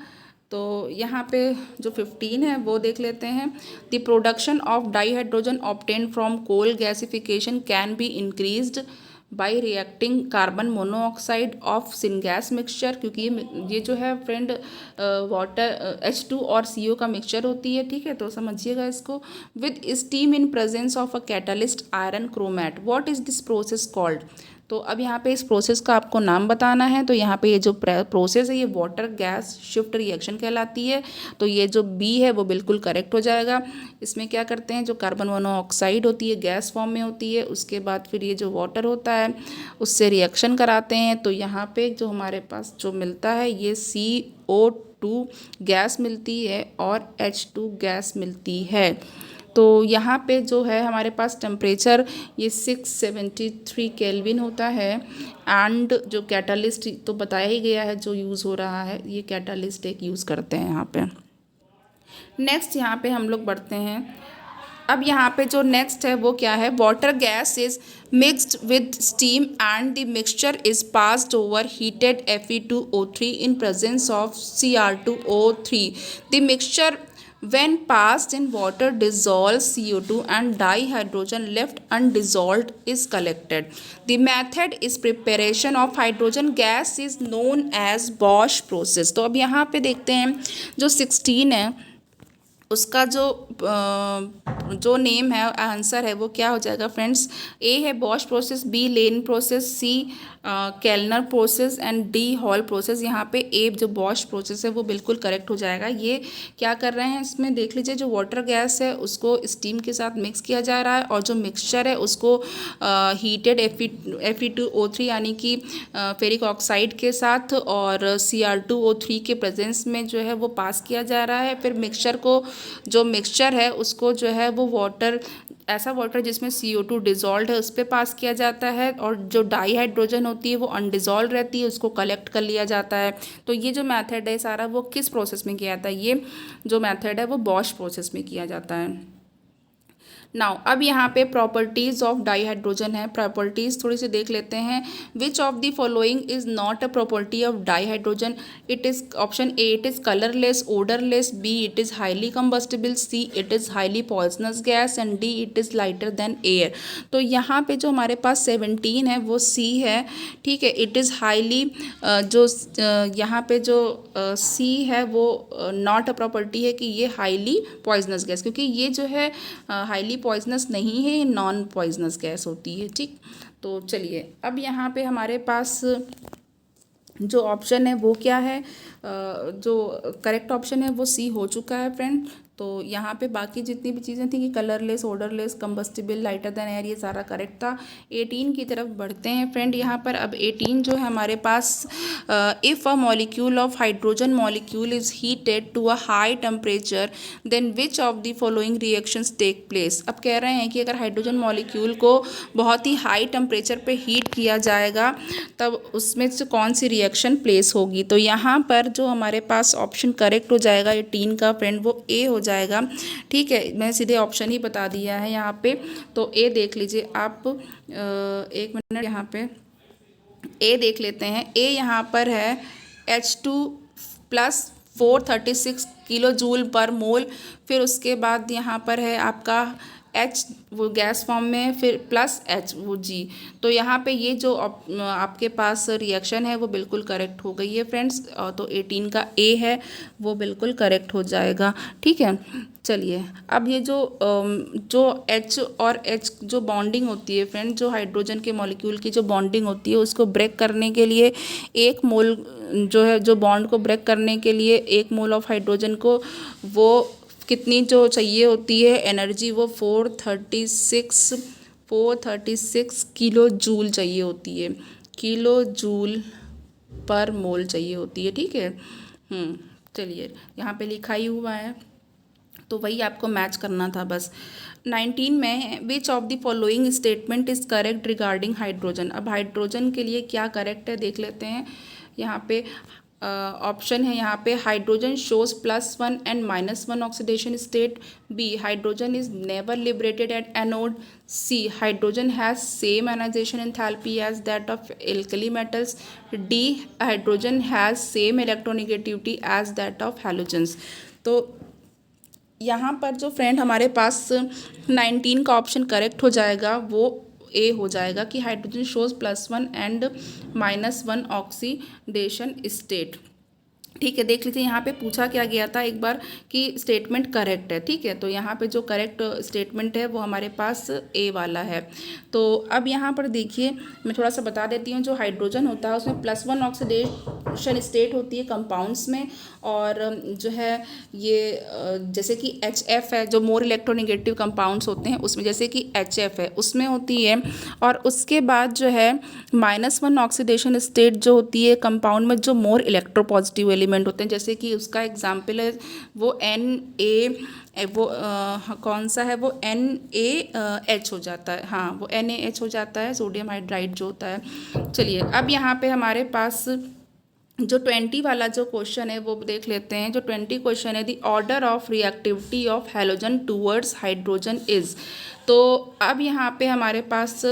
तो यहाँ पे जो 15 है वो देख लेते हैं। The production of dihydrogen obtain from coal gasification can be increased by reacting carbon monoxide of syngas mixture, क्योंकि ये जो है फ्रेंड वाटर H2 और CO का मिक्सचर होती है, ठीक है। तो समझिएगा इसको। With steam in presence of a catalyst iron chromate, what is this process called? तो अब यहाँ पे इस प्रोसेस का आपको नाम बताना है। तो यहाँ पे ये जो प्रोसेस है ये वाटर गैस शिफ्ट रिएक्शन कहलाती है। तो ये जो बी है वो बिल्कुल करेक्ट हो जाएगा। इसमें क्या करते हैं, जो कार्बन मोनोऑक्साइड होती है गैस फॉर्म में होती है, उसके बाद फिर ये जो वाटर होता है उससे रिएक्शन कराते हैं। तो यहाँ पे जो हमारे पास जो मिलता है ये CO2 गैस मिलती है और H2 गैस मिलती है। तो यहाँ पे जो है हमारे पास टेम्परेचर ये 673 केल्विन होता है। एंड जो कैटालिस्ट तो बताया ही गया है जो यूज़ हो रहा है, ये कैटालिस्ट एक यूज़ करते हैं यहाँ पे। नेक्स्ट यहाँ पे हम लोग बढ़ते हैं। अब यहाँ पे जो नेक्स्ट है वो क्या है, water gas is mixed with steam and the mixture is passed over heated Fe2O3 in presence of Cr2O3। The mixture when passed in water dissolves CO2 and dihydrogen left undissolved is collected. The method is preparation of hydrogen gas is known as Bosch process। तो अब यहाँ पे देखते हैं जो 16 है उसका जो नेम है आंसर है वो क्या हो जाएगा फ्रेंड्स। ए है Bosch process, B Lane process, C Kellner process and D Hall process. यहाँ पे ए जो बॉश प्रोसेस है वो बिल्कुल करेक्ट हो जाएगा। ये क्या कर रहे हैं इसमें देख लीजिए, जो वाटर गैस है उसको स्टीम के साथ मिक्स किया जा रहा है और जो मिक्सचर है उसको हीटेड Fe2O3 यानी कि फेरिक ऑक्साइड के साथ और Cr2O3 के प्रेजेंस में जो है वो पास किया जा रहा है। फिर मिक्सचर को जो मिक्सचर है उसको जो है वो वाटर, ऐसा वाटर जिसमें CO2 डिजॉल्व है उस पर पास किया जाता है और जो डाईहाइड्रोजन होती है वो अनडिजॉल्व रहती है उसको कलेक्ट कर लिया जाता है। तो ये जो मेथड है सारा वो किस प्रोसेस में किया जाता है, ये जो मेथड है वो बॉश प्रोसेस में किया जाता है। नाउ अब यहाँ पे प्रॉपर्टीज़ ऑफ डाईहाइड्रोजन है, प्रॉपर्टीज़ थोड़ी सी देख लेते हैं। Which of the following is not a property of dihydrogen? It is option A it is colourless, odourless, B it is highly combustible, see it is highly poisonous gas and D it is lighter than air. तो यहाँ पे जो हमारे पास 17 है वो सी है, ठीक है। इट इज़ हाईली जो यहाँ पे जो सी है वो नॉट अ प्रॉपर्टी है कि ये हाईली पॉइजनस गैस, क्योंकि ये जो है हाईली पॉइजनस नहीं है, नॉन पॉइजनस गैस होती है, ठीक। तो चलिए अब यहाँ पे हमारे पास जो ऑप्शन है वो क्या है, जो करेक्ट ऑप्शन है वो सी हो चुका है फ्रेंड। तो यहाँ पे बाकी जितनी भी चीज़ें थी कि colourless, odourless, combustible, lighter than air, ये सारा करेक्ट था। 18 की तरफ बढ़ते हैं फ्रेंड। यहाँ पर अब 18 जो है हमारे पास, if a molecule of hydrogen molecule is heated to a high temperature then which of the following reactions take place. अब कह रहे हैं कि अगर हाइड्रोजन मॉलिक्यूल को बहुत ही हाई टेम्परेचर पे हीट किया जाएगा तब उसमें से कौन सी रिएक्शन प्लेस होगी। तो यहाँ पर जो हमारे पास ऑप्शन करेक्ट हो जाएगा 18 का फ्रेंड, वो ए हो जाएगा। ठीक है, मैं सीधे ऑप्शन ही बता दिया है यहाँ पे, तो ए देख लीजिए आप। एक मिनट, यहाँ पे ए देख लेते हैं। ए यहाँ पर है H2 प्लस 436 किलो जूल पर मोल। फिर उसके बाद यहाँ पर है आपका H वो गैस फॉर्म में, फिर प्लस H वो G। तो यहाँ पे ये जो आपके पास रिएक्शन है वो बिल्कुल करेक्ट हो गई है फ्रेंड्स। तो 18 का ए है वो बिल्कुल करेक्ट हो जाएगा। ठीक है, चलिए अब ये जो H और H जो बॉन्डिंग होती है फ्रेंड, जो हाइड्रोजन के मॉलिक्यूल की जो बॉन्डिंग होती है उसको ब्रेक करने के लिए 1 मोल जो है, जो बॉन्ड को ब्रेक करने के लिए 1 मोल ऑफ हाइड्रोजन को वो कितनी जो चाहिए होती है एनर्जी, वो 436 किलो जूल चाहिए होती है, किलो जूल पर मोल चाहिए होती है। ठीक है, चलिए यहाँ पे लिखा ही हुआ है तो वही आपको मैच करना था बस। 19 में विच of the following statement is correct regarding hydrogen. अब हाइड्रोजन के लिए क्या करेक्ट है देख लेते हैं। यहाँ पे ऑप्शन है, यहाँ पे hydrogen shows +1 and -1 oxidation state. B hydrogen is never liberated at anode. C hydrogen has same ionisation enthalpy as that of alkali metals. D hydrogen has same electronegativity as that of halogens. तो यहाँ पर जो friend हमारे पास 19 का option correct हो जाएगा, वो ए हो जाएगा कि hydrogen shows +1 and -1 oxidation state. ठीक है, देख लीजिए यहाँ पे पूछा क्या गया था एक बार कि स्टेटमेंट करेक्ट है। ठीक है, तो यहाँ पे जो करेक्ट स्टेटमेंट है वो हमारे पास ए वाला है। तो अब यहाँ पर देखिए मैं थोड़ा सा बता देती हूँ। जो हाइड्रोजन होता है उसमें +1 ऑक्सीडेशन स्टेट होती है कंपाउंड्स में, और जो है ये जैसे कि HF है, जो मोर इलेक्ट्रोनेगेटिव कंपाउंड्स होते हैं उसमें, जैसे कि HF है उसमें होती है। और उसके बाद जो है -1 ऑक्सीडेशन स्टेट जो होती है कंपाउंड में जो मोर इलेक्ट्रोपॉजिटिव एलिमेंट होते हैं, जैसे कि उसका एग्जाम्पल है वो वो कौन सा है, वो NaH हो जाता है। हाँ, वो NaH हो जाता है, सोडियम हाइड्राइड जो होता है। चलिए अब यहाँ पे हमारे पास जो 20 वाला जो क्वेश्चन है वो देख लेते हैं। जो 20 क्वेश्चन है, the order of reactivity of halogen towards hydrogen is. तो अब यहाँ पे हमारे पास,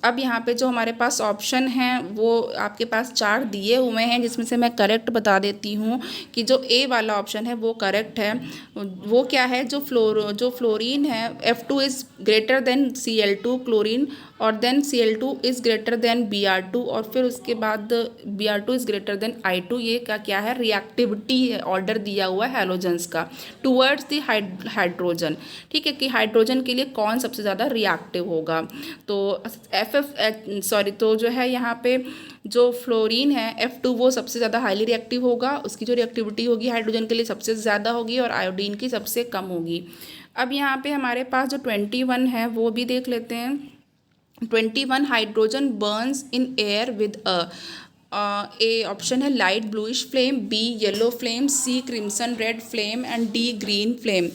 अब यहाँ पे जो हमारे पास ऑप्शन हैं वो आपके पास 4 दिए हुए हैं, जिसमें से मैं करेक्ट बता देती हूँ कि जो ए वाला ऑप्शन है वो करेक्ट है। वो क्या है, जो फ्लोरीन है F2 is greater than Cl2 chlorine, और then Cl2 is greater than Br2, और फिर उसके बाद Br2 is greater then I2। ये क्या है, रिएक्टिविटी है, ऑर्डर दिया हुआ है हैलोजेंस का टूवर्ड्स द हाइड्रोजन। ठीक है, कि हाइड्रोजन के लिए कौन सबसे ज़्यादा रिएक्टिव होगा। तो तो जो है यहाँ पे जो फ्लोरीन है F2 वो सबसे ज़्यादा हाईली रिएक्टिव होगा, उसकी जो रिएक्टिविटी होगी हाइड्रोजन के लिए सबसे ज़्यादा होगी और आयोडीन की सबसे कम होगी। अब यहाँ पे हमारे पास जो 21 है वो भी देख लेते हैं। 21 hydrogen burns in air with A option है light bluish flame, B yellow flame, C crimson red flame and D green flame.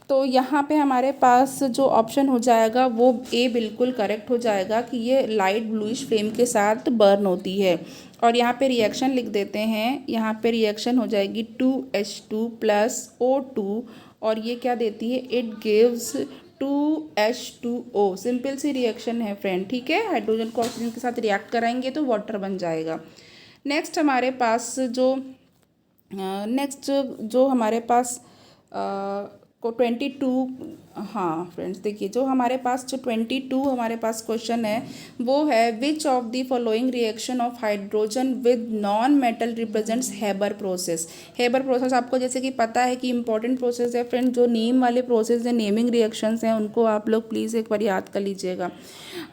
तो यहाँ पे हमारे पास जो ऑप्शन हो जाएगा वो ए बिल्कुल करेक्ट हो जाएगा कि ये लाइट ब्लूइश फ्लेम के साथ बर्न होती है। और यहाँ पे रिएक्शन लिख देते हैं। यहाँ पे रिएक्शन हो जाएगी 2H2 + O2, और ये क्या देती है, इट गिव्स 2H2O। सिंपल सी रिएक्शन है फ्रेंड। ठीक है, हाइड्रोजन को ऑक्सीजन के साथ रिएक्ट कराएंगे तो वाटर बन जाएगा। नेक्स्ट हमारे पास जो हमारे पास को 22 हाँ फ्रेंड्स, देखिए जो हमारे पास जो 22 हमारे पास क्वेश्चन है वो है which of the following reaction of hydrogen with non metal represents Haber process. Haber process आपको जैसे कि पता है कि इंपॉर्टेंट प्रोसेस है फ्रेंड। जो नेम वाले प्रोसेस है, नेमिंग रिएक्शंस हैं, उनको आप लोग प्लीज़ एक बार याद कर लीजिएगा,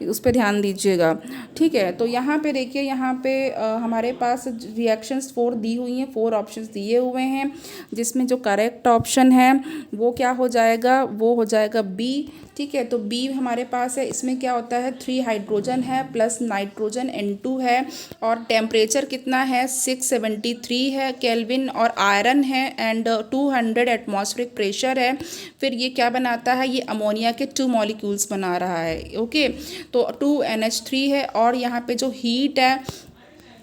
उस पर ध्यान दीजिएगा, ठीक है। तो यहाँ पे देखिए, यहाँ पे हमारे पास रिएक्शंस 4 दी हुई हैं, 4 ऑप्शंस दिए हुए हैं, जिसमें जो करेक्ट ऑप्शन है वो क्या हो जाएगा, वो हो जाएगा बी, ठीक है। तो बी हमारे पास है। इसमें क्या होता है, 3 हाइड्रोजन है प्लस नाइट्रोजन N2 है, और टेम्परेचर कितना है 673 है केल्विन, और आयरन है एंड 200 एटमॉस्फेरिक प्रेशर है। फिर ये क्या बनाता है, ये अमोनिया के 2 मॉलिक्यूल्स बना रहा है, ओके। तो 2NH3 है, और यहाँ पे जो हीट है,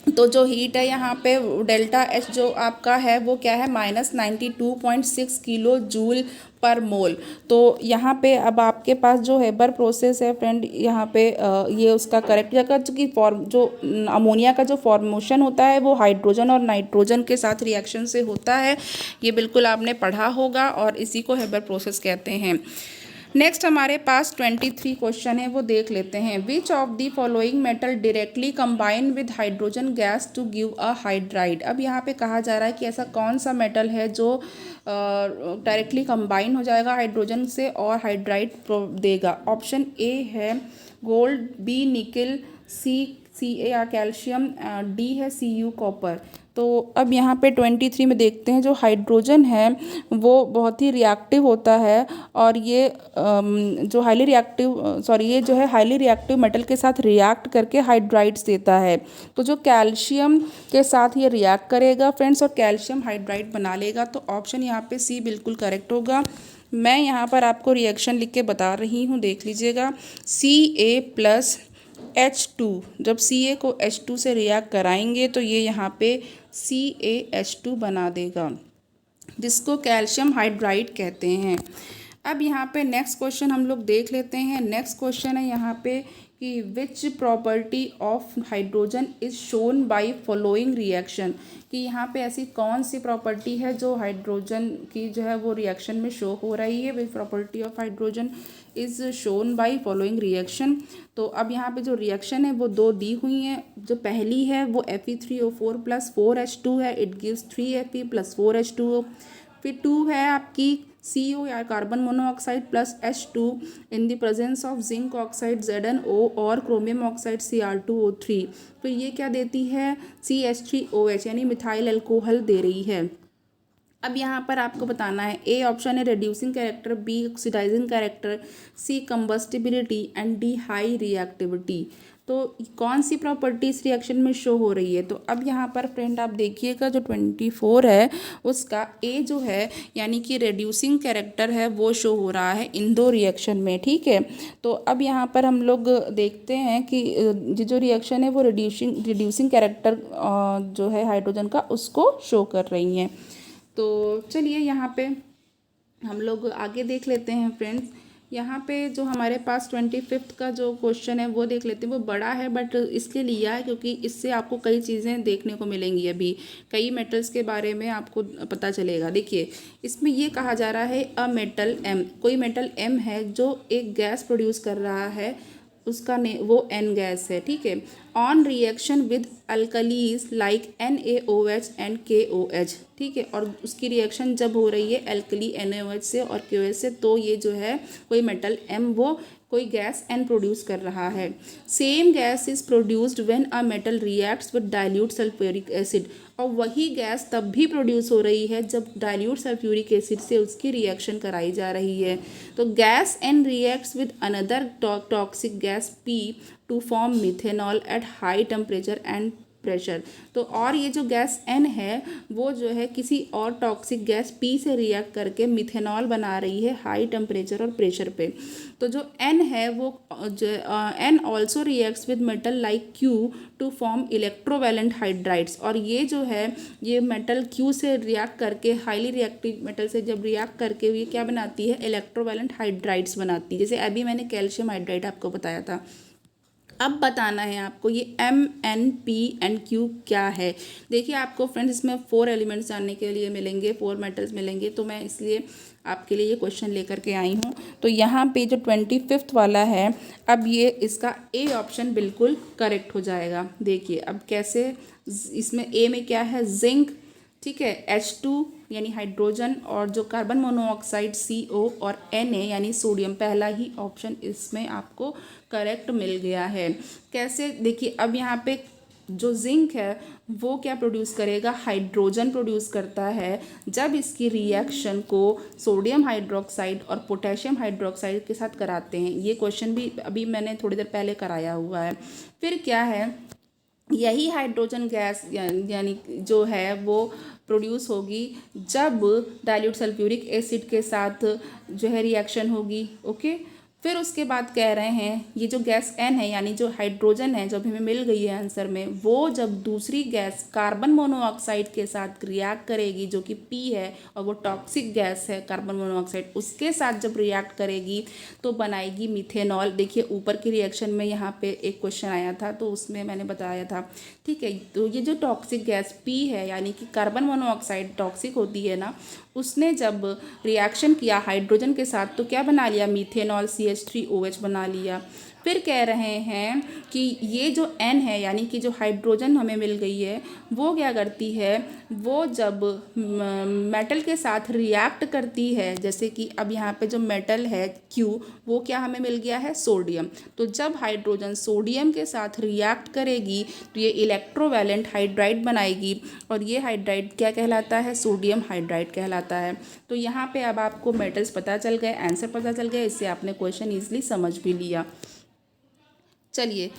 तो जो हीट है यहाँ पे डेल्टा एच जो आपका है वो क्या है -92.6 किलो जूल पर मोल। तो यहाँ पे अब आपके पास जो हेबर प्रोसेस है फ्रेंड, यहाँ पे ये उसका करेक्ट जगह की फॉर्म, जो अमोनिया का जो फॉर्मेशन होता है वो हाइड्रोजन और नाइट्रोजन के साथ रिएक्शन से होता है। ये बिल्कुल आपने पढ़ा होगा, और इसी को हेबर प्रोसेस कहते हैं। नेक्स्ट हमारे पास 23 क्वेश्चन है, वो देख लेते हैं। Which of the following metal directly combine with hydrogen gas to give a hydride. अब यहाँ पे कहा जा रहा है कि ऐसा कौन सा मेटल है जो डायरेक्टली कंबाइन हो जाएगा हाइड्रोजन से और हाइड्राइड देगा। ऑप्शन ए है गोल्ड, बी निकल, सी Ca कैल्शियम, डी है Cu कॉपर। तो अब यहाँ पे 23 में देखते हैं, जो हाइड्रोजन है वो बहुत ही रिएक्टिव होता है, और ये जो हाईली रिएक्टिव ये जो है हाईली रिएक्टिव मेटल के साथ रिएक्ट करके हाइड्राइड्स देता है। तो जो कैल्शियम के साथ ये रिएक्ट करेगा फ्रेंड्स, और कैल्शियम हाइड्राइड बना लेगा। तो ऑप्शन यहाँ पे सी बिल्कुल करेक्ट होगा। मैं यहाँ पर आपको रिएक्शन लिख के बता रही हूँ, देख लीजिएगा। Ca+H2, जब Ca को H2 से रिएक्ट कराएंगे तो ये यहाँ पे CaH2 बना देगा, जिसको कैल्शियम हाइड्राइड कहते हैं। अब यहाँ पे नेक्स्ट क्वेश्चन हम लोग देख लेते हैं। नेक्स्ट क्वेश्चन है यहाँ पे कि which property of hydrogen is shown by following reaction, कि यहाँ पे ऐसी कौन सी प्रॉपर्टी है जो हाइड्रोजन की जो है वो रिएक्शन में शो हो रही है। Which property of hydrogen is shown by following reaction. तो अब यहाँ पे जो रिएक्शन है वो 2 दी हुई हैं। जो पहली है वो Fe3O4 + 4H2 है, इट गिव्स 3Fe + 4H2O। फिर 2 है आपकी CO या carbon monoxide plus H2 in the presence of zinc oxide ZnO और क्रोमियम ऑक्साइड Cr2O3। फिर ये क्या देती है CH3OH, यानी मिथाइल अल्कोहल दे रही है। अब यहाँ पर आपको बताना है, ए ऑप्शन है reducing character, B oxidising character, C combustibility and D high reactivity. तो कौन सी प्रॉपर्टी इस रिएक्शन में शो हो रही है। तो अब यहाँ पर फ्रेंड आप देखिएगा, जो 24 है उसका ए जो है यानी कि रिड्यूसिंग कैरेक्टर है वो शो हो रहा है इन 2 रिएक्शन में, ठीक है। तो अब यहाँ पर हम लोग देखते हैं कि जो रिएक्शन है वो रिड्यूसिंग कैरेक्टर जो है हाइड्रोजन का उसको शो कर रही हैं। तो चलिए यहाँ पे हम लोग आगे देख लेते हैं फ्रेंड्स। यहाँ पे जो हमारे पास 25 का जो क्वेश्चन है वो देख लेते हैं। वो बड़ा है बट इसलिए लिया है क्योंकि इससे आपको कई चीज़ें देखने को मिलेंगी, अभी कई मेटल्स के बारे में आपको पता चलेगा। देखिए इसमें ये कहा जा रहा है अ मेटल M, कोई मेटल M है जो एक गैस प्रोड्यूस कर रहा है, उसका वो N गैस है, ठीक है। On reaction with alkalis like NaOH and KOH, ठीक है। और उसकी रिएक्शन जब हो रही है अल्कली NaOH से और KOH से, तो ये जो है कोई मेटल M वो कोई गैस N प्रोड्यूस कर रहा है। Same gas is produced when a metal reacts with dilute sulphuric acid, और वही गैस तब भी प्रोड्यूस हो रही है जब डाइल्यूट सल्फ्यूरिक एसिड से उसकी रिएक्शन कराई जा रही है। तो gas N reacts with another toxic gas P to form methanol at high temperature and pressure. तो और ये जो गैस N है वो जो है किसी और टॉक्सिक गैस P से रिएक्ट करके मिथेनॉल बना रही है हाई टेम्परेचर और प्रेशर पे। तो जो N है वो N also reacts with metal like Q to form electrovalent hydrides, और ये जो है ये मेटल Q से रिएक्ट करके हाईली रिएक्टिव मेटल से जब रिएक्ट करके ये क्या बनाती है, इलेक्ट्रोवैलेंट हाइड्राइड्स बनाती है। जैसे अभी मैंने कैल्शियम हाइड्राइड आपको बताया था। अब बताना है आपको ये M, N, P and Q क्या है। देखिए आपको फ्रेंड्स इसमें 4 एलिमेंट्स जानने के लिए मिलेंगे, 4 मेटल्स मिलेंगे, तो मैं इसलिए आपके लिए ये क्वेश्चन लेकर के आई हूँ। तो यहाँ पे जो 25th वाला है, अब ये इसका ए ऑप्शन बिल्कुल करेक्ट हो जाएगा। देखिए अब कैसे, इसमें ए में क्या है, जिंक, ठीक है, H2 यानी हाइड्रोजन, और जो कार्बन मोनोऑक्साइड CO और Na यानी सोडियम, पहला ही ऑप्शन इसमें आपको करेक्ट मिल गया है। कैसे, देखिए अब यहाँ पे जो जिंक है वो क्या प्रोड्यूस करेगा, हाइड्रोजन प्रोड्यूस करता है। जब इसकी रिएक्शन को सोडियम हाइड्रोक्साइड और पोटेशियम हाइड्रोक्साइड के साथ कराते हैं, ये क्वेश्चन भी अभी मैंने थोड़ी देर पहले कराया हुआ है। फिर क्या है, यही हाइड्रोजन गैस यानी जो है वो प्रोड्यूस होगी जब डाइल्यूट सल्फ्यूरिक एसिड के साथ जो है रिएक्शन होगी। ओके, फिर उसके बाद कह रहे हैं ये जो गैस N है यानी जो हाइड्रोजन है जो अभी हमें मिल गई है आंसर में, वो जब दूसरी गैस कार्बन मोनोऑक्साइड के साथ रिएक्ट करेगी जो कि P है और वो टॉक्सिक गैस है कार्बन मोनोऑक्साइड, उसके साथ जब रिएक्ट करेगी तो बनाएगी मिथेनॉल। देखिए ऊपर की रिएक्शन में यहाँ पे एक क्वेश्चन आया था तो उसमें मैंने बताया था, ठीक है। तो ये जो टॉक्सिक गैस P है यानी कि कार्बन मोनोऑक्साइड टॉक्सिक होती है ना, उसने जब रिएक्शन किया हाइड्रोजन के साथ तो क्या बना लिया, मीथेनॉल CH3OH बना लिया। फिर कह रहे हैं कि ये जो N है यानी कि जो हाइड्रोजन हमें मिल गई है वो क्या करती है, वो जब मेटल के साथ रिएक्ट करती है, जैसे कि अब यहाँ पे जो मेटल है Q, वो क्या हमें मिल गया है, सोडियम। तो जब हाइड्रोजन सोडियम के साथ रिएक्ट करेगी तो ये इलेक्ट्रोवैलेंट हाइड्राइड बनाएगी और ये हाइड्राइड क्या कहलाता है, सोडियम हाइड्राइड कहलाता है। तो यहाँ पे अब आपको मेटल्स पता चल गए, आंसर पता चल गया, इससे आपने क्वेश्चन ईजिली समझ भी लिया। चलिए